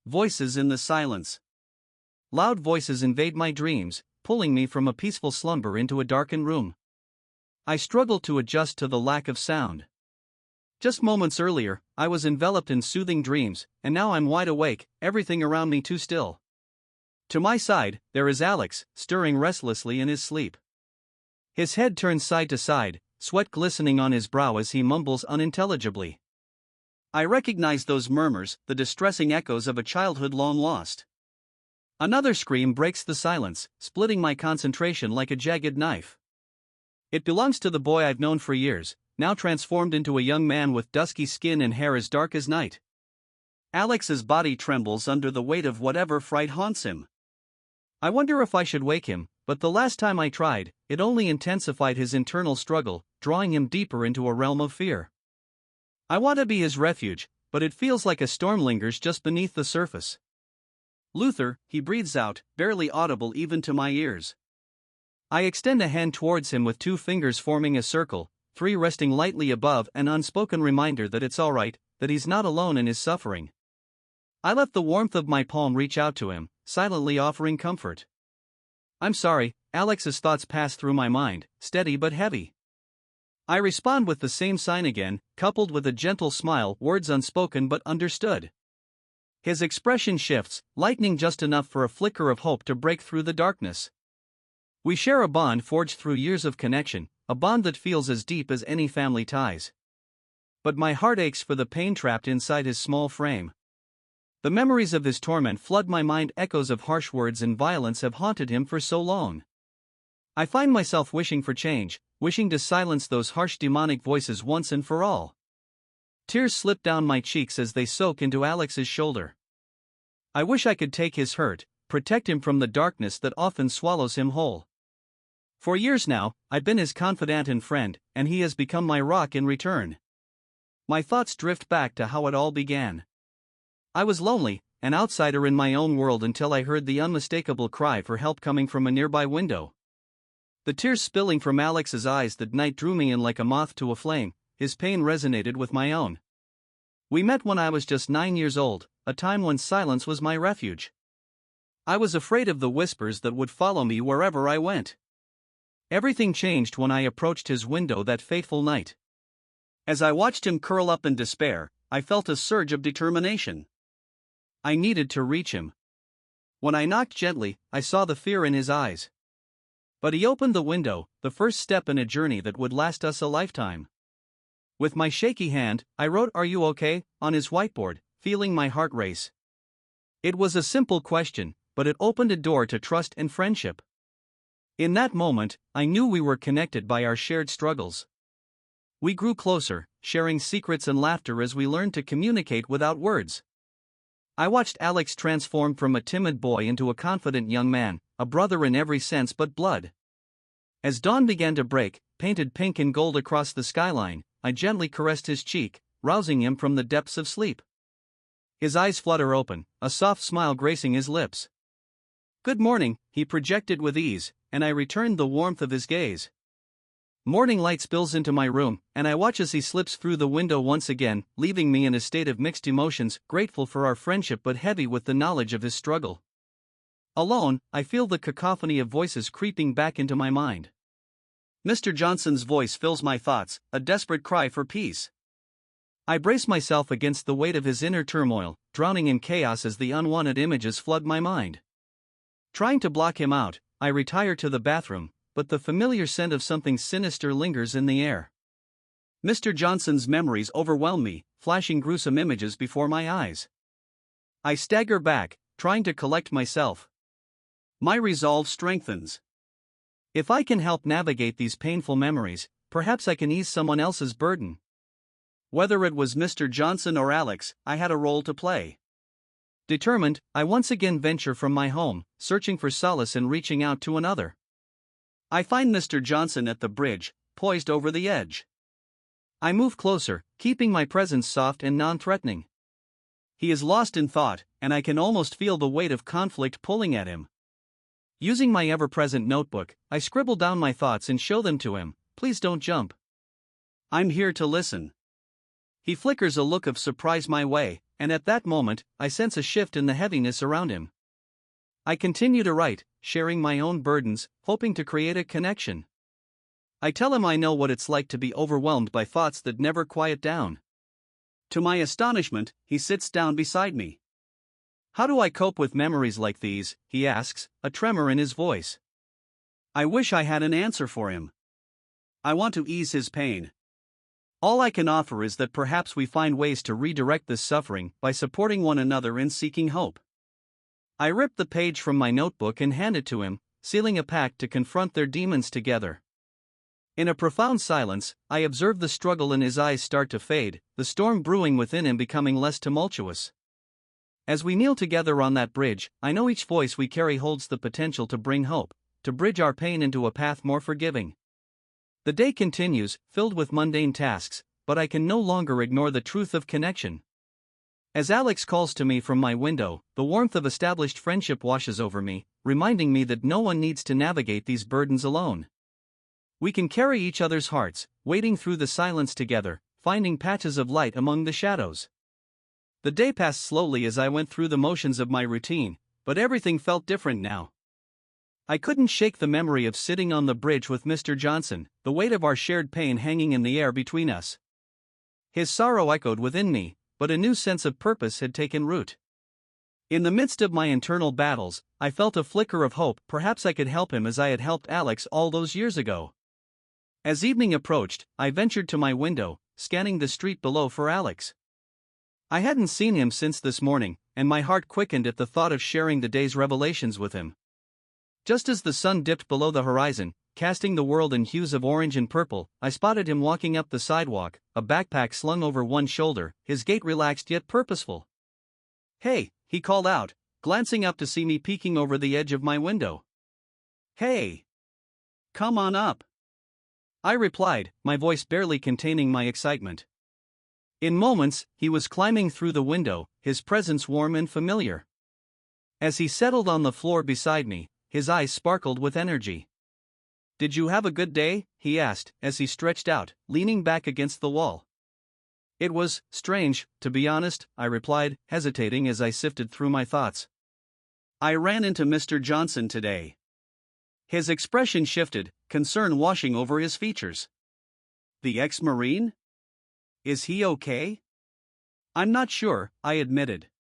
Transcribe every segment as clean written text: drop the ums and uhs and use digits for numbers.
Voices in the silence. Loud voices invade my dreams, pulling me from a peaceful slumber into a darkened room. I struggle to adjust to the lack of sound. Just moments earlier, I was enveloped in soothing dreams, and now I'm wide awake, everything around me too still. To my side, there is Alex, stirring restlessly in his sleep. His head turns side to side, sweat glistening on his brow as he mumbles unintelligibly. I recognize those murmurs, the distressing echoes of a childhood long lost. Another scream breaks the silence, splitting my concentration like a jagged knife. It belongs to the boy I've known for years, now transformed into a young man with dusky skin and hair as dark as night. Alex's body trembles under the weight of whatever fright haunts him. I wonder if I should wake him, but the last time I tried, it only intensified his internal struggle, drawing him deeper into a realm of fear. I want to be his refuge, but it feels like a storm lingers just beneath the surface. Luther, he breathes out, barely audible even to my ears. I extend a hand towards him with 2 fingers forming a circle, 3 resting lightly above, an unspoken reminder that it's alright, that he's not alone in his suffering. I let the warmth of my palm reach out to him, silently offering comfort. I'm sorry, Alex's thoughts pass through my mind, steady but heavy. I respond with the same sign again, coupled with a gentle smile, words unspoken but understood. His expression shifts, lightening just enough for a flicker of hope to break through the darkness. We share a bond forged through years of connection, a bond that feels as deep as any family ties. But my heart aches for the pain trapped inside his small frame. The memories of his torment flood my mind, echoes of harsh words and violence have haunted him for so long. I find myself wishing for change, wishing to silence those harsh demonic voices once and for all. Tears slip down my cheeks as they soak into Alex's shoulder. I wish I could take his hurt, protect him from the darkness that often swallows him whole. For years now, I've been his confidant and friend, and he has become my rock in return. My thoughts drift back to how it all began. I was lonely, an outsider in my own world, until I heard the unmistakable cry for help coming from a nearby window. The tears spilling from Alex's eyes that night drew me in like a moth to a flame. His pain resonated with my own. We met when I was just 9 years old, a time when silence was my refuge. I was afraid of the whispers that would follow me wherever I went. Everything changed when I approached his window that fateful night. As I watched him curl up in despair, I felt a surge of determination. I needed to reach him. When I knocked gently, I saw the fear in his eyes. But he opened the window, the first step in a journey that would last us a lifetime. With my shaky hand, I wrote "Are you okay?" on his whiteboard, feeling my heart race. It was a simple question, but it opened a door to trust and friendship. In that moment, I knew we were connected by our shared struggles. We grew closer, sharing secrets and laughter as we learned to communicate without words. I watched Alex transform from a timid boy into a confident young man, a brother in every sense but blood. As dawn began to break, painted pink and gold across the skyline, I gently caressed his cheek, rousing him from the depths of sleep. His eyes flutter open, a soft smile gracing his lips. "Good morning," he projected with ease, and I returned the warmth of his gaze. Morning light spills into my room, and I watch as he slips through the window once again, leaving me in a state of mixed emotions, grateful for our friendship but heavy with the knowledge of his struggle. Alone, I feel the cacophony of voices creeping back into my mind. Mr. Johnson's voice fills my thoughts, a desperate cry for peace. I brace myself against the weight of his inner turmoil, drowning in chaos as the unwanted images flood my mind. Trying to block him out, I retire to the bathroom, but the familiar scent of something sinister lingers in the air. Mr. Johnson's memories overwhelm me, flashing gruesome images before my eyes. I stagger back, trying to collect myself. My resolve strengthens. If I can help navigate these painful memories, perhaps I can ease someone else's burden. Whether it was Mr. Johnson or Alex, I had a role to play. Determined, I once again venture from my home, searching for solace and reaching out to another. I find Mr. Johnson at the bridge, poised over the edge. I move closer, keeping my presence soft and non-threatening. He is lost in thought, and I can almost feel the weight of conflict pulling at him. Using my ever-present notebook, I scribble down my thoughts and show them to him. "Please don't jump. I'm here to listen." He flickers a look of surprise my way, and at that moment, I sense a shift in the heaviness around him. I continue to write, sharing my own burdens, hoping to create a connection. I tell him I know what it's like to be overwhelmed by thoughts that never quiet down. To my astonishment, he sits down beside me. How do I cope with memories like these? He asks, a tremor in his voice. I wish I had an answer for him. I want to ease his pain. All I can offer is that perhaps we find ways to redirect this suffering by supporting one another in seeking hope. I rip the page from my notebook and hand it to him, sealing a pact to confront their demons together. In a profound silence, I observe the struggle in his eyes start to fade, the storm brewing within him becoming less tumultuous. As we kneel together on that bridge, I know each voice we carry holds the potential to bring hope, to bridge our pain into a path more forgiving. The day continues, filled with mundane tasks, but I can no longer ignore the truth of connection. As Alex calls to me from my window, the warmth of established friendship washes over me, reminding me that no one needs to navigate these burdens alone. We can carry each other's hearts, wading through the silence together, finding patches of light among the shadows. The day passed slowly as I went through the motions of my routine, but everything felt different now. I couldn't shake the memory of sitting on the bridge with Mr. Johnson, the weight of our shared pain hanging in the air between us. His sorrow echoed within me, but a new sense of purpose had taken root. In the midst of my internal battles, I felt a flicker of hope. Perhaps I could help him as I had helped Alex all those years ago. As evening approached, I ventured to my window, scanning the street below for Alex. I hadn't seen him since this morning, and my heart quickened at the thought of sharing the day's revelations with him. Just as the sun dipped below the horizon, casting the world in hues of orange and purple, I spotted him walking up the sidewalk, a backpack slung over one shoulder, his gait relaxed yet purposeful. "Hey," he called out, glancing up to see me peeking over the edge of my window. "Hey! Come on up," I replied, my voice barely containing my excitement. In moments, he was climbing through the window, his presence warm and familiar. As he settled on the floor beside me, his eyes sparkled with energy. "Did you have a good day?" he asked, as he stretched out, leaning back against the wall. "It was strange, to be honest," I replied, hesitating as I sifted through my thoughts. "I ran into Mr. Johnson today." His expression shifted, concern washing over his features. "The ex-Marine? Is he okay?" "I'm not sure," I admitted.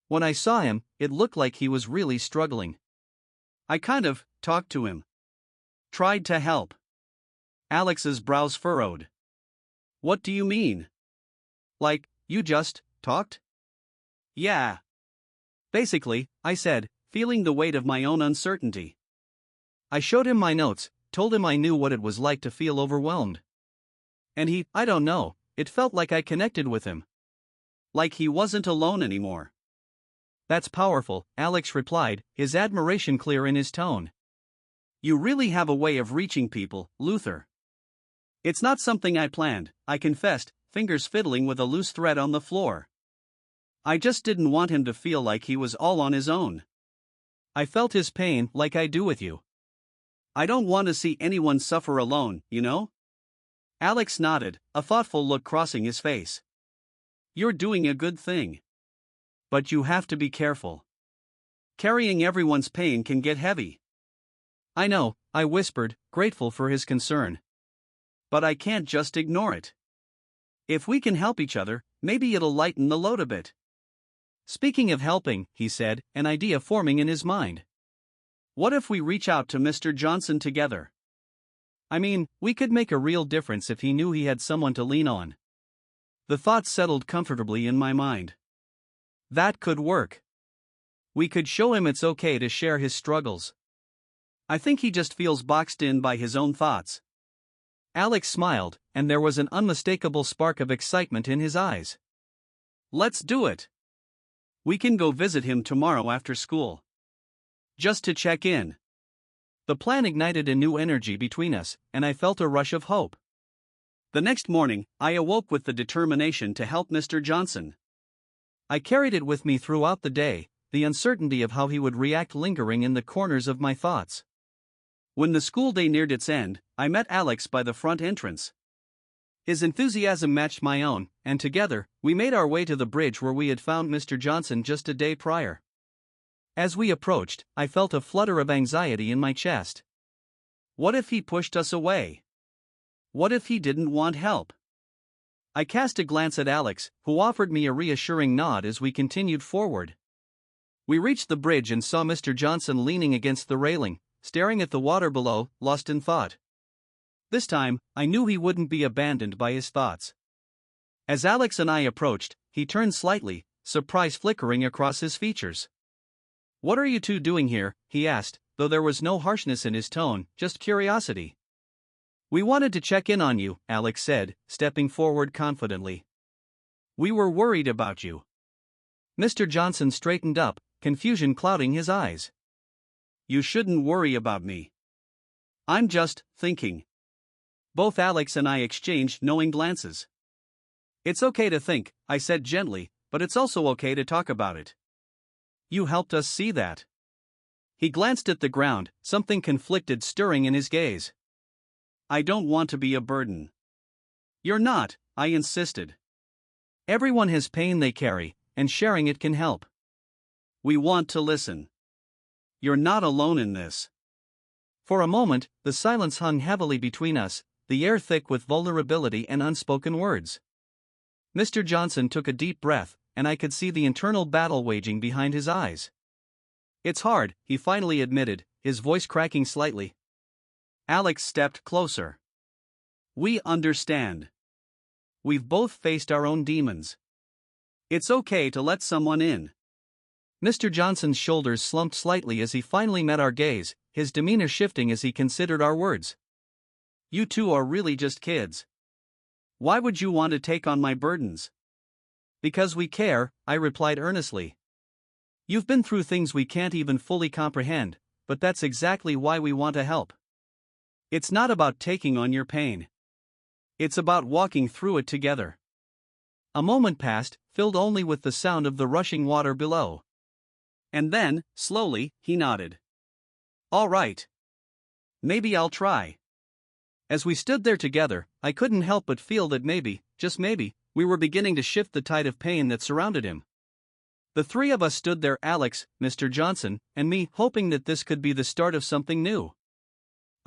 "When I saw him, it looked like he was really struggling. I kind of talked to him. Tried to help." Alex's brows furrowed. "What do you mean? Like, you just talked?" "Yeah. Basically," I said, feeling the weight of my own uncertainty. I showed him my notes, told him I knew what it was like to feel overwhelmed. And I don't know, it felt like I connected with him. Like he wasn't alone anymore. "That's powerful," Alex replied, his admiration clear in his tone. "You really have a way of reaching people, Luther." "It's not something I planned," I confessed, fingers fiddling with a loose thread on the floor. "I just didn't want him to feel like he was all on his own. I felt his pain like I do with you. I don't want to see anyone suffer alone, you know?" Alex nodded, a thoughtful look crossing his face. "You're doing a good thing. But you have to be careful. Carrying everyone's pain can get heavy." "I know," I whispered, grateful for his concern. "But I can't just ignore it. If we can help each other, maybe it'll lighten the load a bit." "Speaking of helping," he said, an idea forming in his mind. "What if we reach out to Mr. Johnson together? I mean, we could make a real difference if he knew he had someone to lean on." The thought settled comfortably in my mind. That could work. We could show him it's okay to share his struggles. I think he just feels boxed in by his own thoughts. Alex smiled, and there was an unmistakable spark of excitement in his eyes. "Let's do it. We can go visit him tomorrow after school. Just to check in." The plan ignited a new energy between us, and I felt a rush of hope. The next morning, I awoke with the determination to help Mr. Johnson. I carried it with me throughout the day, the uncertainty of how he would react lingering in the corners of my thoughts. When the school day neared its end, I met Alex by the front entrance. His enthusiasm matched my own, and together, we made our way to the bridge where we had found Mr. Johnson just a day prior. As we approached, I felt a flutter of anxiety in my chest. What if he pushed us away? What if he didn't want help? I cast a glance at Alex, who offered me a reassuring nod as we continued forward. We reached the bridge and saw Mr. Johnson leaning against the railing, staring at the water below, lost in thought. This time, I knew he wouldn't be abandoned by his thoughts. As Alex and I approached, he turned slightly, surprise flickering across his features. "What are you two doing here?" he asked, though there was no harshness in his tone, just curiosity. "We wanted to check in on you," Alex said, stepping forward confidently. "We were worried about you." Mr. Johnson straightened up, confusion clouding his eyes. "You shouldn't worry about me. I'm just thinking." Both Alex and I exchanged knowing glances. "It's okay to think," I said gently, "but it's also okay to talk about it. You helped us see that." He glanced at the ground, something conflicted stirring in his gaze. "I don't want to be a burden." "You're not," I insisted. "Everyone has pain they carry, and sharing it can help. We want to listen. You're not alone in this." For a moment, the silence hung heavily between us, the air thick with vulnerability and unspoken words. Mr. Johnson took a deep breath, and I could see the internal battle waging behind his eyes. "It's hard," he finally admitted, his voice cracking slightly. Alex stepped closer. "We understand. We've both faced our own demons. It's okay to let someone in." Mr. Johnson's shoulders slumped slightly as he finally met our gaze, his demeanor shifting as he considered our words. "You two are really just kids. Why would you want to take on my burdens?" "Because we care," I replied earnestly. "You've been through things we can't even fully comprehend, but that's exactly why we want to help. It's not about taking on your pain. It's about walking through it together." A moment passed, filled only with the sound of the rushing water below. And then, slowly, he nodded. "All right. Maybe I'll try." As we stood there together, I couldn't help but feel that maybe, just maybe, we were beginning to shift the tide of pain that surrounded him. The three of us stood there, Alex, Mr. Johnson, and me, hoping that this could be the start of something new.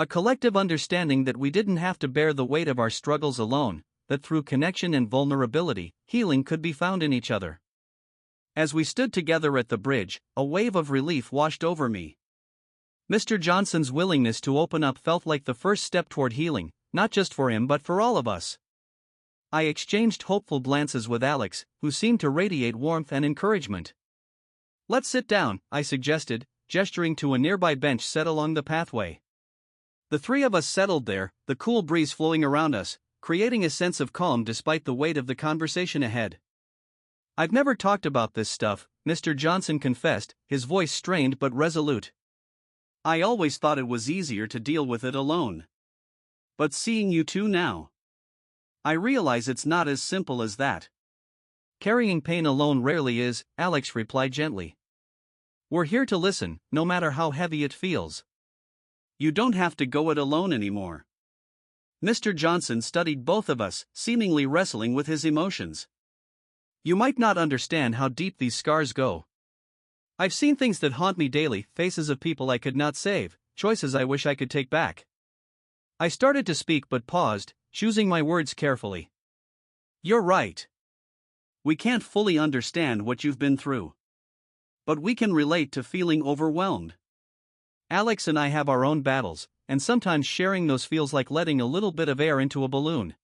A collective understanding that we didn't have to bear the weight of our struggles alone, that through connection and vulnerability, healing could be found in each other. As we stood together at the bridge, a wave of relief washed over me. Mr. Johnson's willingness to open up felt like the first step toward healing, not just for him but for all of us. I exchanged hopeful glances with Alex, who seemed to radiate warmth and encouragement. "Let's sit down," I suggested, gesturing to a nearby bench set along the pathway. The three of us settled there, the cool breeze flowing around us, creating a sense of calm despite the weight of the conversation ahead. "I've never talked about this stuff," Mr. Johnson confessed, his voice strained but resolute. "I always thought it was easier to deal with it alone. But seeing you two now, I realize it's not as simple as that." "Carrying pain alone rarely is," Alex replied gently. "We're here to listen, no matter how heavy it feels." "You don't have to go it alone anymore." Mr. Johnson studied both of us, seemingly wrestling with his emotions. "You might not understand how deep these scars go. I've seen things that haunt me daily, faces of people I could not save, choices I wish I could take back." I started to speak but paused, choosing my words carefully. "You're right. We can't fully understand what you've been through. But we can relate to feeling overwhelmed. Alex and I have our own battles, and sometimes sharing those feels like letting a little bit of air into a balloon.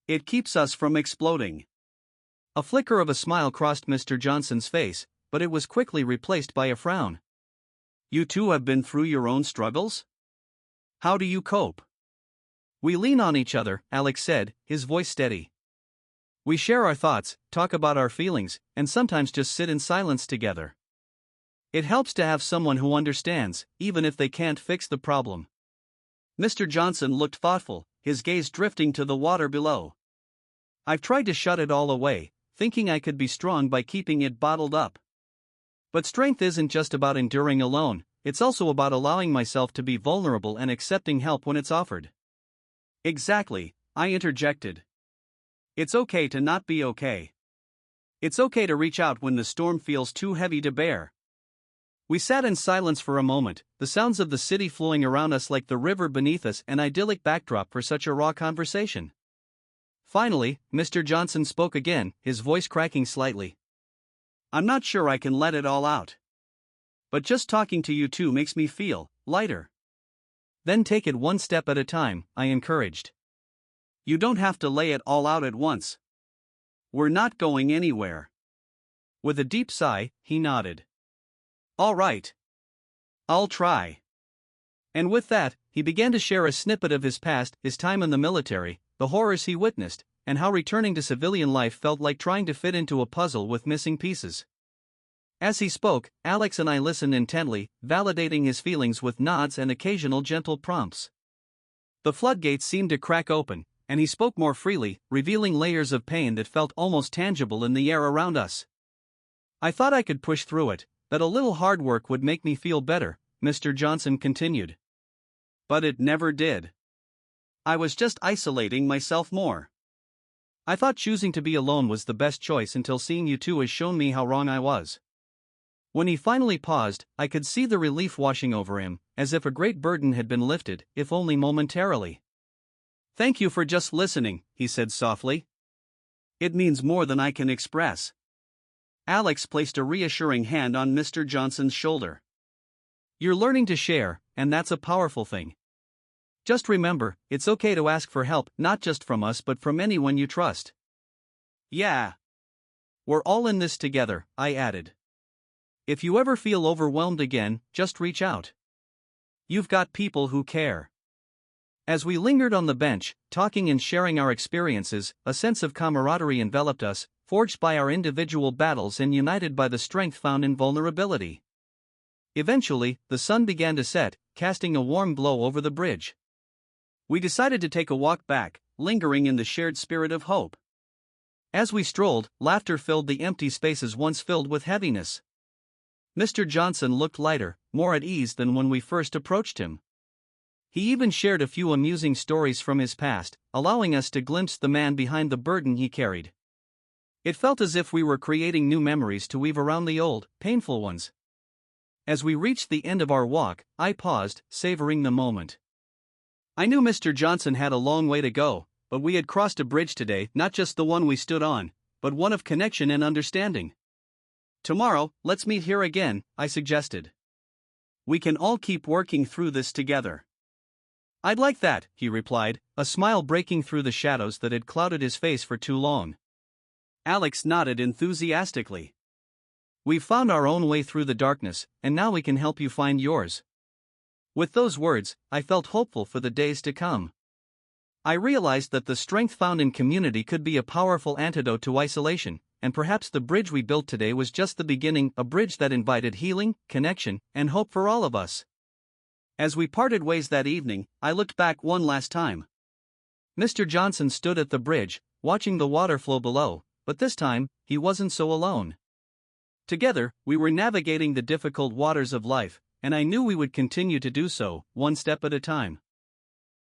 It keeps us from exploding." A flicker of a smile crossed Mr. Johnson's face, but it was quickly replaced by a frown. "You two have been through your own struggles? How do you cope?" "We lean on each other," Alex said, his voice steady. "We share our thoughts, talk about our feelings, and sometimes just sit in silence together. It helps to have someone who understands, even if they can't fix the problem." Mr. Johnson looked thoughtful, his gaze drifting to the water below. "I've tried to shut it all away, thinking I could be strong by keeping it bottled up. But strength isn't just about enduring alone, it's also about allowing myself to be vulnerable and accepting help when it's offered." "Exactly," I interjected. It's okay to not be okay. It's okay to reach out when the storm feels too heavy to bear. We sat in silence for a moment, the sounds of the city flowing around us like the river beneath us, an idyllic backdrop for such a raw conversation. Finally, Mr. Johnson spoke again, his voice cracking slightly. I'm not sure I can let it all out. But just talking to you two makes me feel lighter. Then take it one step at a time, I encouraged. You don't have to lay it all out at once. We're not going anywhere. With a deep sigh, he nodded. All right. I'll try. And with that, he began to share a snippet of his past, his time in the military, the horrors he witnessed, and how returning to civilian life felt like trying to fit into a puzzle with missing pieces. As he spoke, Alex and I listened intently, validating his feelings with nods and occasional gentle prompts. The floodgates seemed to crack open, and he spoke more freely, revealing layers of pain that felt almost tangible in the air around us. I thought I could push through it, that a little hard work would make me feel better, Mr. Johnson continued. But it never did. I was just isolating myself more. I thought choosing to be alone was the best choice until seeing you two has shown me how wrong I was. When he finally paused, I could see the relief washing over him, as if a great burden had been lifted, if only momentarily. Thank you for just listening, he said softly. It means more than I can express. Alex placed a reassuring hand on Mr. Johnson's shoulder. You're learning to share, and that's a powerful thing. Just remember, it's okay to ask for help, not just from us but from anyone you trust. Yeah. We're all in this together, I added. If you ever feel overwhelmed again, just reach out. You've got people who care. As we lingered on the bench, talking and sharing our experiences, a sense of camaraderie enveloped us, forged by our individual battles and united by the strength found in vulnerability. Eventually, the sun began to set, casting a warm glow over the bridge. We decided to take a walk back, lingering in the shared spirit of hope. As we strolled, laughter filled the empty spaces once filled with heaviness. Mr. Johnson looked lighter, more at ease than when we first approached him. He even shared a few amusing stories from his past, allowing us to glimpse the man behind the burden he carried. It felt as if we were creating new memories to weave around the old, painful ones. As we reached the end of our walk, I paused, savoring the moment. I knew Mr. Johnson had a long way to go, but we had crossed a bridge today, not just the one we stood on, but one of connection and understanding. Tomorrow, let's meet here again, I suggested. We can all keep working through this together. I'd like that, he replied, a smile breaking through the shadows that had clouded his face for too long. Alex nodded enthusiastically. We've found our own way through the darkness, and now we can help you find yours. With those words, I felt hopeful for the days to come. I realized that the strength found in community could be a powerful antidote to isolation, and perhaps the bridge we built today was just the beginning, a bridge that invited healing, connection, and hope for all of us. As we parted ways that evening, I looked back one last time. Mr. Johnson stood at the bridge, watching the water flow below, but this time, he wasn't so alone. Together, we were navigating the difficult waters of life, and I knew we would continue to do so, one step at a time.